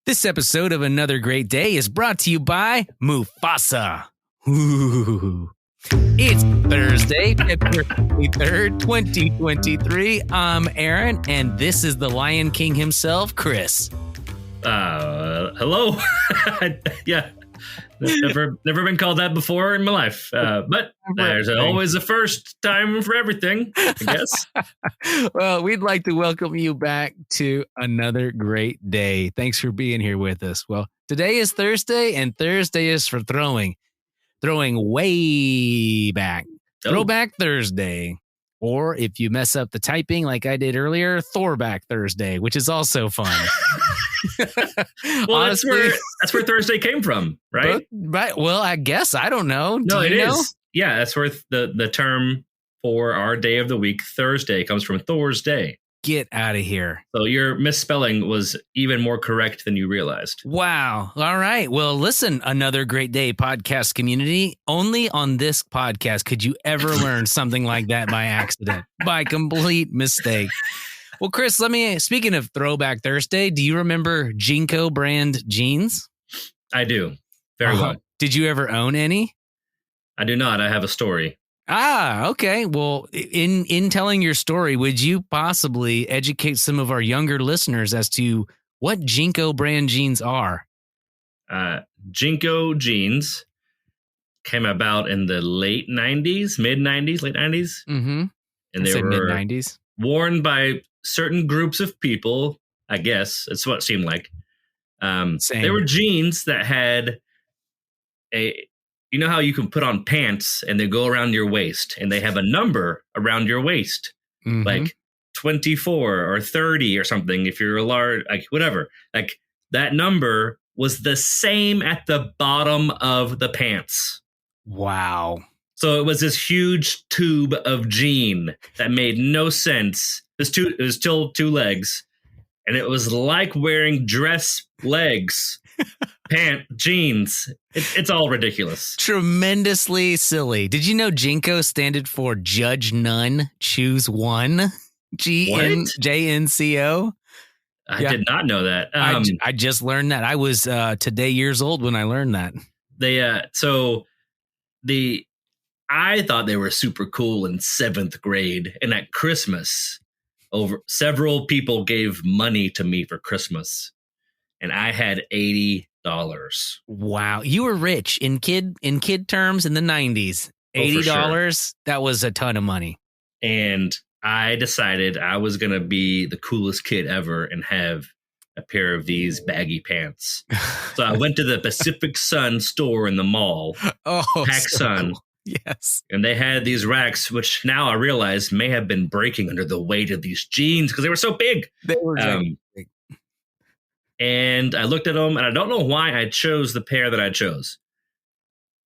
This episode of Another Great Day is brought to you by Mufasa. Ooh. It's Thursday, February 3rd, 2023. I'm Aaron, and this is the Lion King himself, Chris. Hello. Yeah. Never been called that before in my life. But there's always a first time for everything, I guess. Well, we'd like to welcome you back to another great day. Thanks for being here with us. Well, today is Thursday, and Thursday is for throwing way back. Oh. Throwback Thursday. Or if you mess up the typing like I did earlier, Throwback Thursday, which is also fun. Well, honestly, that's where Thursday came from, right? Right. Well, I guess. I don't know. No, it is. Yeah, that's where the term for our day of the week, Thursday, comes from Thor's Day. Get out of here. So your misspelling was even more correct than you realized. Wow. All right. Well, listen, Another Great Day podcast community. Only on this podcast could you ever learn something like that by accident, by complete mistake. Well, Chris, speaking of Throwback Thursday, do you remember Jenco brand jeans? I do. Very well. Did you ever own any? I do not. I have a story. Okay. Well, in telling your story, would you possibly educate some of our younger listeners as to what Jenco brand jeans are? Jenco jeans came about in the late 90s, mid 90s, late 90s. Mm-hmm. And they were mid-90s. Worn by certain groups of people, I guess. It's what it seemed like. They were jeans that had you know how you can put on pants and they go around your waist and they have a number around your waist, like 24 or 30 or something. If you're a large, like whatever, like that number was the same at the bottom of the pants. Wow. So it was this huge tube of jean that made no sense. It was still two legs, and it was like wearing dress legs. Jeans. It's all ridiculous. Tremendously silly. Did you know Jenco stood for Judge None, Choose One? JNCO? I did not know that. I just learned that. I was today years old when I learned that. I thought they were super cool in 7th grade, and at Christmas, several people gave money to me for Christmas, and I had $80. Wow, you were rich in kid terms in the 90s. $80, sure. That was a ton of money. And I decided I was gonna be the coolest kid ever and have a pair of these baggy pants. So I went to the Pacific Sun store in the mall. PacSun. Cool. Yes. And they had these racks, which now I realize may have been breaking under the weight of these jeans because they were so big. They were big. And I looked at them, and I don't know why I chose the pair that I chose.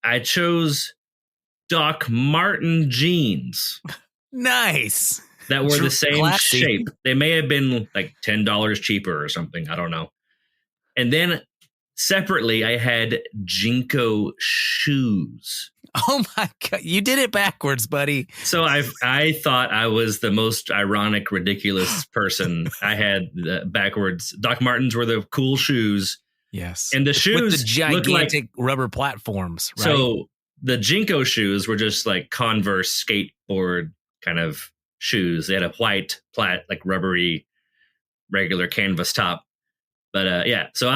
I chose Doc Marten jeans. Nice. That were the same shape. They may have been like $10 cheaper or something. I don't know. And then separately, I had Jenco shoes. Oh my God. You did it backwards, buddy. So I thought I was the most ironic, ridiculous person. I had the backwards. Doc Martens were the cool shoes. Yes. And the shoes with the gigantic rubber platforms, right? So the Jenco shoes were just like Converse skateboard kind of shoes. They had a white like rubbery, regular canvas top. But so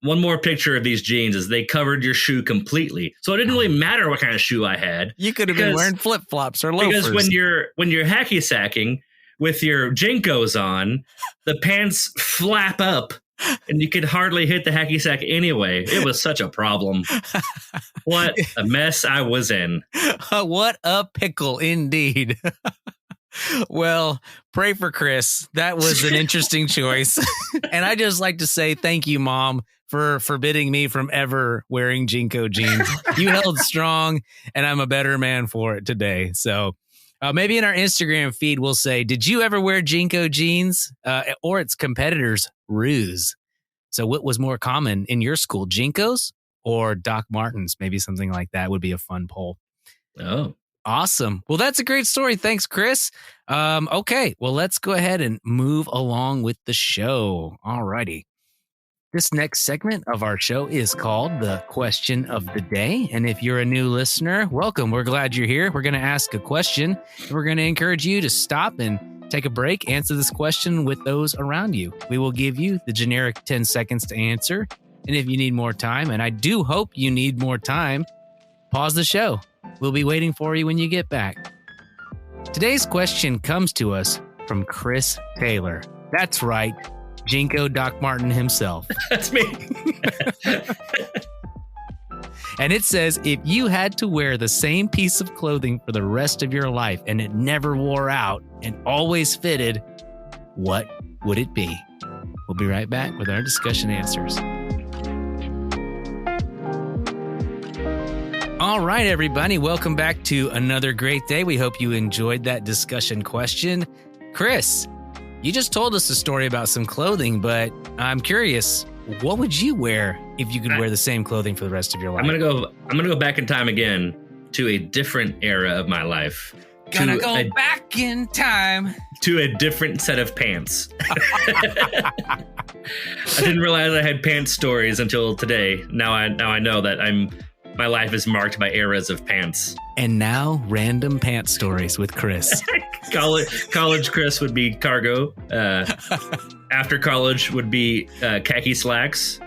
one more picture of these jeans is they covered your shoe completely. So it didn't really matter what kind of shoe I had. You could have been wearing flip-flops or loafers. Because when you're hacky sacking with your Jenkos on, the pants flap up and you could hardly hit the hacky sack anyway. It was such a problem. What a mess I was in. What a pickle indeed. Well, pray for Chris. That was an interesting choice. And I just like to say thank you, Mom, for forbidding me from ever wearing Jenco jeans. You held strong, and I'm a better man for it today. So maybe in our Instagram feed, we'll say, did you ever wear Jenco jeans or its competitors, Ruse? So what was more common in your school, Jenkos or Doc Martens? Maybe something like that would be a fun poll. Oh, awesome. Well, that's a great story. Thanks, Chris. Okay, well, let's go ahead and move along with the show. All righty. This next segment of our show is called the Question of the Day. And if you're a new listener, welcome. We're glad you're here. We're going to ask a question. And we're going to encourage you to stop and take a break, answer this question with those around you. We will give you the generic 10 seconds to answer. And if you need more time, and I do hope you need more time, pause the show. We'll be waiting for you when you get back. Today's question comes to us from Chris Taylor. That's right, Jenco Doc Martin himself. That's me. And it says, if you had to wear the same piece of clothing for the rest of your life and it never wore out and always fitted, what would it be? We'll be right back with our discussion answers. All right, everybody. Welcome back to another great day. We hope you enjoyed that discussion question. Chris, you just told us a story about some clothing, but I'm curious, what would you wear if you could wear the same clothing for the rest of your life? I'm gonna go back in time again to a different era of my life. Gonna go back in time to a different set of pants. I didn't realize I had pants stories until today. Now I know that my life is marked by eras of pants. And now, random pants stories with Chris. College Chris would be cargo. After college would be khaki slacks.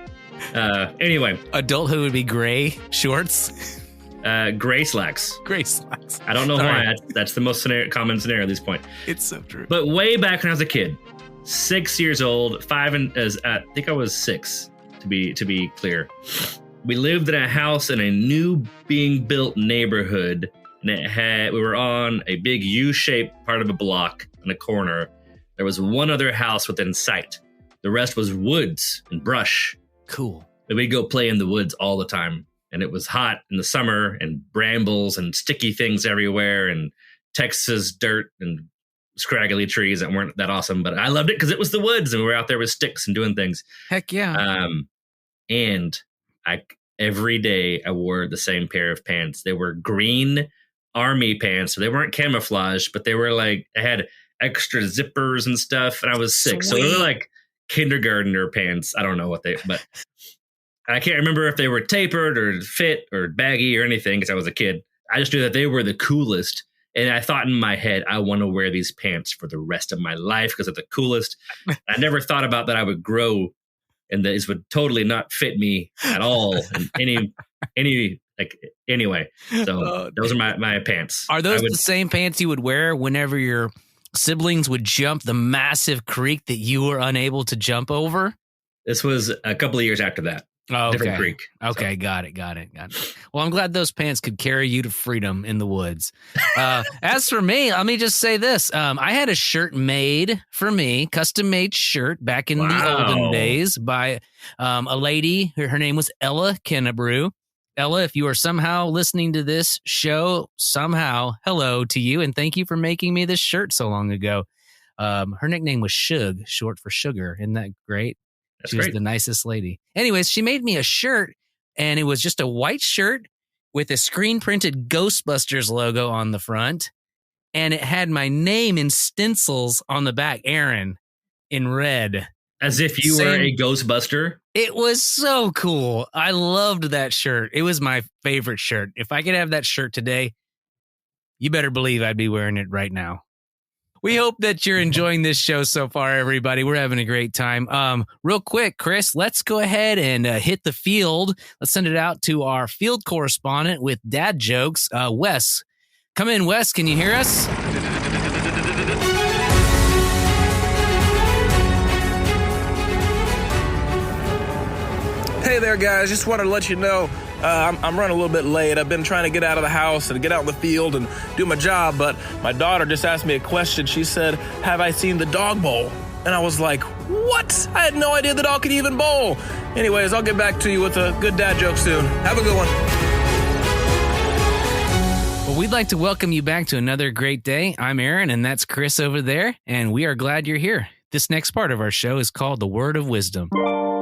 Anyway. Adulthood would be gray shorts. Gray slacks. Gray slacks. I don't know why. That's the most common scenario at this point. It's so true. But way back when I was a kid, 6 years old, I think I was 6, to be clear. We lived in a house in a new being built neighborhood, and we were on a big U-shaped part of a block in a corner. There was one other house within sight. The rest was woods and brush. Cool. But we'd go play in the woods all the time, and it was hot in the summer, and brambles and sticky things everywhere, and Texas dirt and scraggly trees that weren't that awesome. But I loved it because it was the woods, and we were out there with sticks and doing things. Heck yeah. And every day I wore the same pair of pants. They were green army pants. So they weren't camouflaged, but they were like, I had extra zippers and stuff. And I was 6. So they were like kindergartner pants. I don't know but I can't remember if they were tapered or fit or baggy or anything because I was a kid. I just knew that they were the coolest. And I thought in my head, I want to wear these pants for the rest of my life because they're the coolest. I never thought about that I would grow and these would totally not fit me at all. Anyway. So those are my pants. Are those the same pants you would wear whenever your siblings would jump the massive creek that you were unable to jump over? This was a couple of years after that. Oh, okay. Different creek. Okay, so. Got it. Well, I'm glad those pants could carry you to freedom in the woods. As for me, let me just say this. I had a shirt made for me, custom-made shirt back in the olden days by a lady. Her name was Ella Kennebrew. Ella, if you are somehow listening to this show, hello to you, and thank you for making me this shirt so long ago. Her nickname was Shug, short for sugar. Isn't that great? She was the nicest lady. Anyways, she made me a shirt, and it was just a white shirt with a screen-printed Ghostbusters logo on the front, and it had my name in stencils on the back, Aaron, in red. As if you were a Ghostbuster? It was so cool. I loved that shirt. It was my favorite shirt. If I could have that shirt today, you better believe I'd be wearing it right now. We hope that you're enjoying this show so far, everybody. We're having a great time. Real quick, Chris, let's go ahead and hit the field. Let's send it out to our field correspondent with dad jokes, Wes. Come in, Wes. Can you hear us? Hey there, guys. Just wanted to let you know I'm running a little bit late. I've been trying to get out of the house and get out in the field and do my job, but my daughter just asked me a question. She said, have I seen the dog bowl? And I was like, what? I had no idea the dog could even bowl. Anyways, I'll get back to you with a good dad joke soon. Have a good one. Well, we'd like to welcome you back to another great day. I'm Aaron, and that's Chris over there, and we are glad you're here. This next part of our show is called The Word of Wisdom.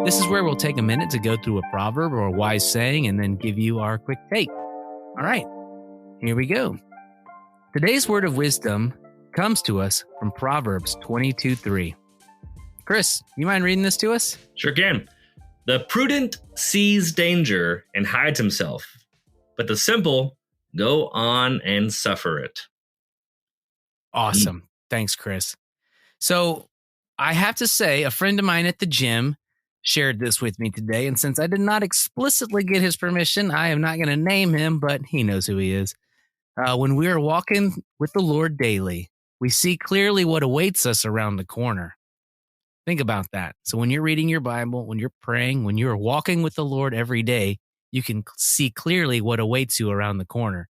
This is where we'll take a minute to go through a proverb or a wise saying and then give you our quick take. All right, here we go. Today's word of wisdom comes to us from Proverbs 22:3. Chris, you mind reading this to us? Sure can. The prudent sees danger and hides himself, but the simple go on and suffer it. Awesome. Thanks, Chris. So I have to say, a friend of mine at the gym shared this with me today. And since I did not explicitly get his permission, I am not going to name him, but he knows who he is. When we are walking with the Lord daily, we see clearly what awaits us around the corner. Think about that. So when you're reading your Bible, when you're praying, when you're walking with the Lord every day, you can see clearly what awaits you around the corner.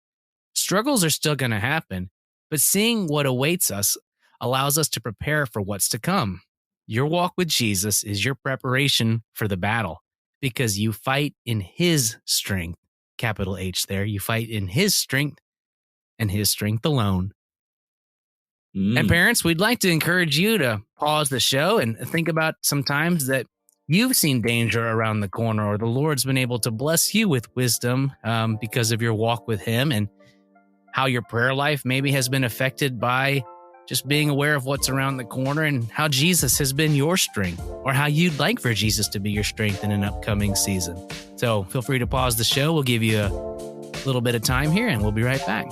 Struggles are still going to happen, but seeing what awaits us allows us to prepare for what's to come. Your walk with Jesus is your preparation for the battle because you fight in his strength, capital H there. You fight in his strength and his strength alone. And parents, we'd like to encourage you to pause the show and think about some times that you've seen danger around the corner or the Lord's been able to bless you with wisdom because of your walk with him, and how your prayer life maybe has been affected by just being aware of what's around the corner, and how Jesus has been your strength, or how you'd like for Jesus to be your strength in an upcoming season. So feel free to pause the show. We'll give you a little bit of time here and we'll be right back.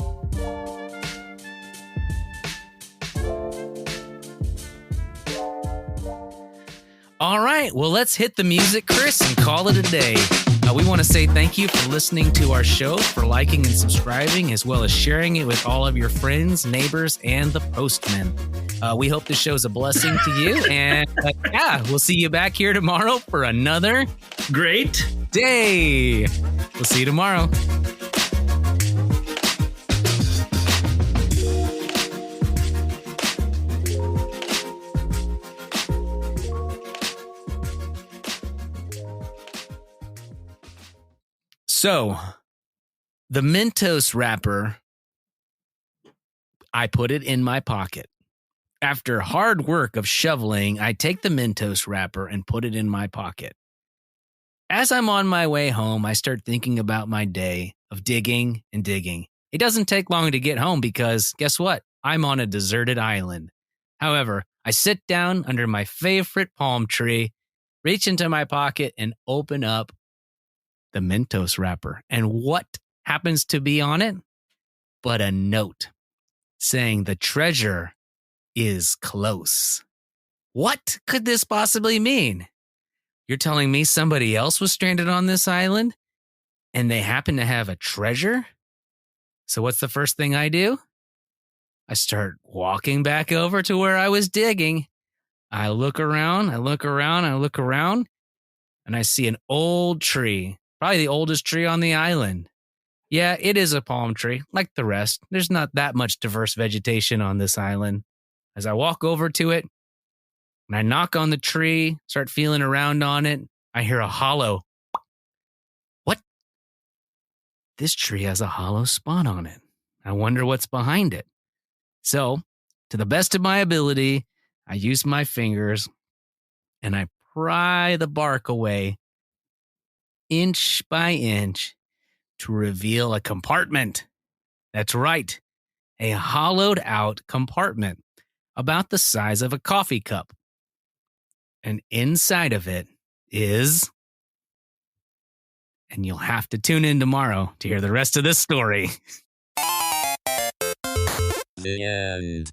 All right, well, let's hit the music, Chris, and call it a day. We want to say thank you for listening to our show, for liking and subscribing, as well as sharing it with all of your friends, neighbors, and the postman. We hope this show's a blessing to you. And we'll see you back here tomorrow for another great day. We'll see you tomorrow. So, the Mentos wrapper, I put it in my pocket. After hard work of shoveling, I take the Mentos wrapper and put it in my pocket. As I'm on my way home, I start thinking about my day of digging and digging. It doesn't take long to get home because, guess what? I'm on a deserted island. However, I sit down under my favorite palm tree, reach into my pocket, and open up the Mentos wrapper. And what happens to be on it? But a note saying the treasure is close. What could this possibly mean? You're telling me somebody else was stranded on this island and they happen to have a treasure? So what's the first thing I do? I start walking back over to where I was digging. I look around, and I see an old tree. Probably the oldest tree on the island. Yeah, it is a palm tree, like the rest. There's not that much diverse vegetation on this island. As I walk over to it, and I knock on the tree, start feeling around on it, I hear a hollow. What? This tree has a hollow spot on it. I wonder what's behind it. So, to the best of my ability, I use my fingers, and I pry the bark away, inch by inch, to reveal a compartment. That's right, a hollowed out compartment about the size of a coffee cup. And inside of it is, and you'll have to tune in tomorrow to hear the rest of this story. The end.